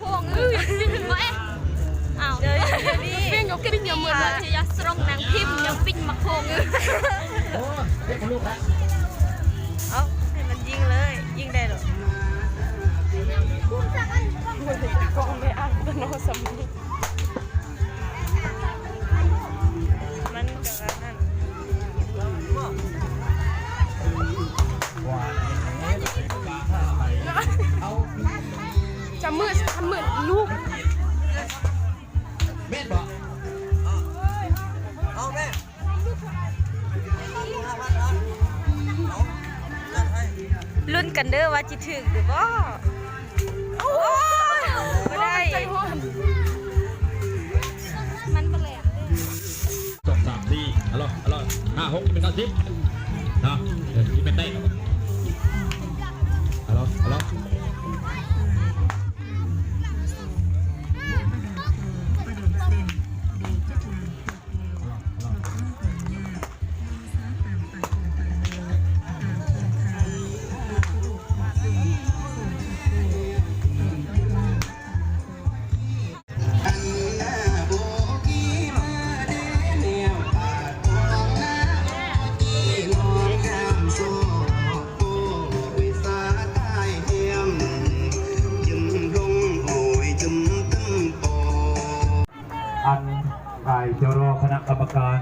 พวงเอ้ยอ้าวปิ้งยกปิ้งยกมือเลยจะยัดตรงนางพิมพ์ยกปิ้งมาโค้งเอ้ยโอ้เด็กลูกละเอาให้มันยิงเลยยิงได้หรอมันกองไม่อ่านตัวโน้ตสมุนมันกับนั่นจะมืดลูกเม็ดบ่เอาแม่ลุ้นกันเด้อว่าจะถึงหรือเปล่าโอ้ยไม่ได้มันเปลี่ยนจบ3 ทีอร่อย5 6เป็น90นะเดี๋ยวนี้เป็นได้อร่อยอันฝ่ายเจ้ารอคณะกรรมการ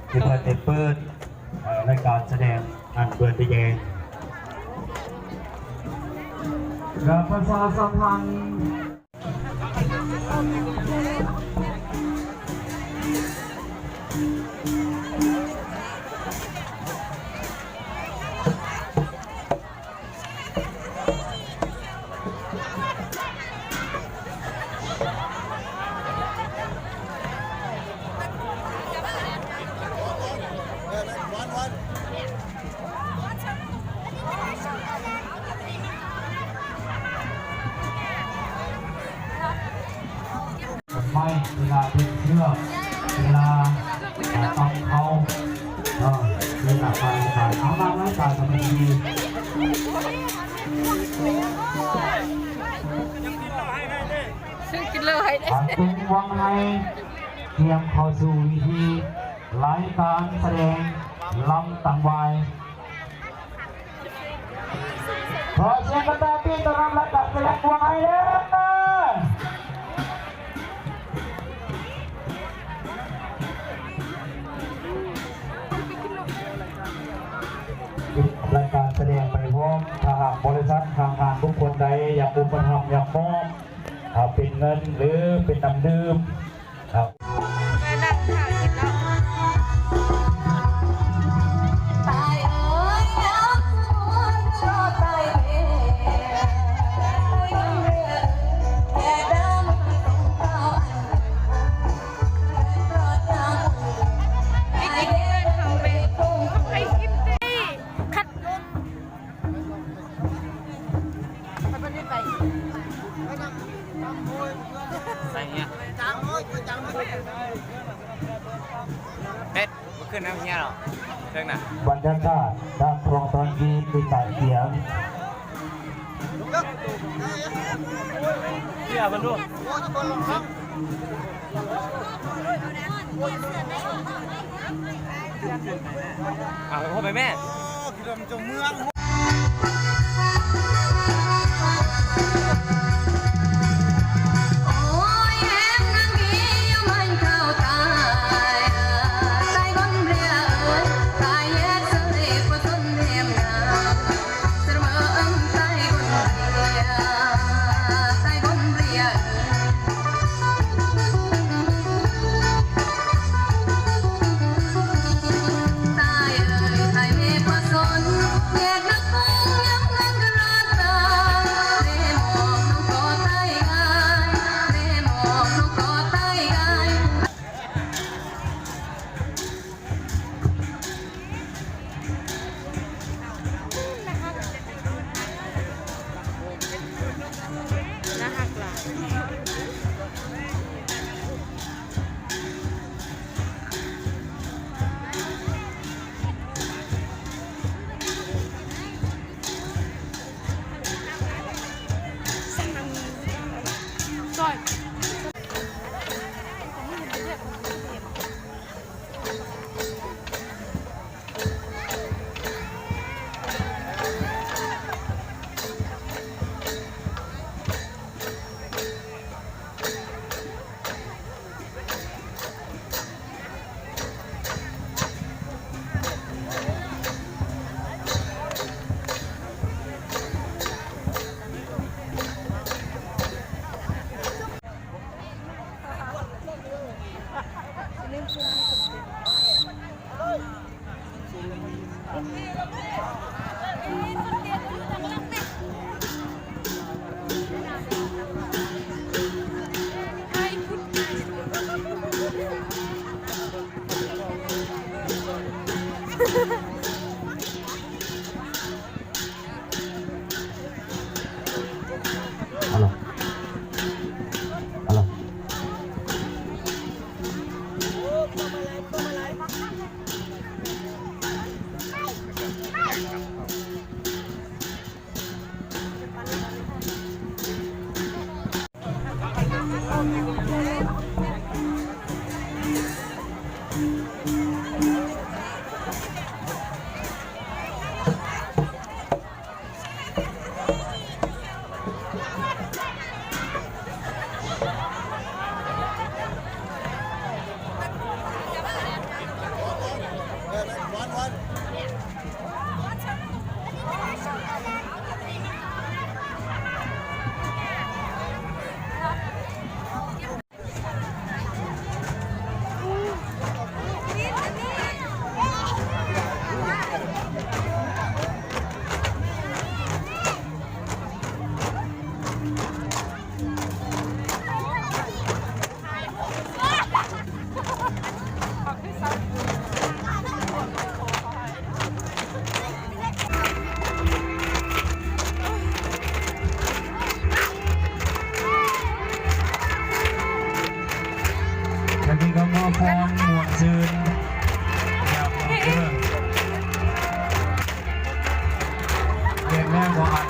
ที่เปิดรายการแสดงอันเปิดไปแยงกับประชาสัมพันธ์ไม่เวลาเป็นเชือกเวลาต้องเขาเวลาไปสายเอาบ้างไม่สายก็ไม่ดีซึ่งกินเลยได้ตึงวังให้เตรียมเข้าสู่วิธีรายการแสดงลำตังวายขอเสียงกระต่ายปีต้อนรับและจัดแสดงวังให้เด้อรายการแสดงไปพร้อมถ้าหากบริษัททางการทุกคนใดอยากอุปถัมภ์อยากมอบเป็นเงินหรือเป็นน้ำดื่มครับแม่นั่งข่าวกินแล้วตายเอ้ยยักษ์ชอบตายเองแก่ดำต้องเต้าเพราะเจ้าไม่กินเลยทำไปให้กินดิคัดใส่เนี่ยเป็ดมันขึ้นน้ำเงี้ยหรอเรื่องน่ะบรรยากาศด้านคลองตอนยีมีสายเสียงเสียบรรลุเอาไปพ่อไปแม่คือเราจะเมืองตายเอ่ยไทยเมฆผสมแยก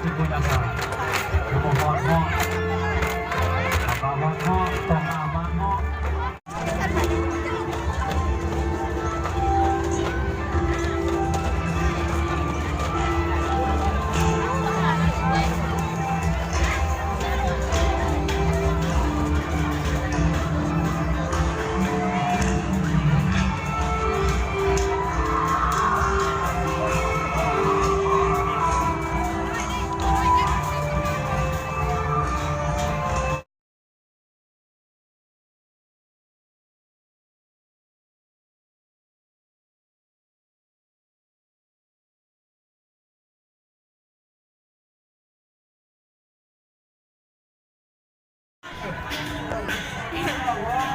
ที่คุณอาภาน้ำมันหอดหม้ออาบานหม้อต้องอาบานหม้อ เ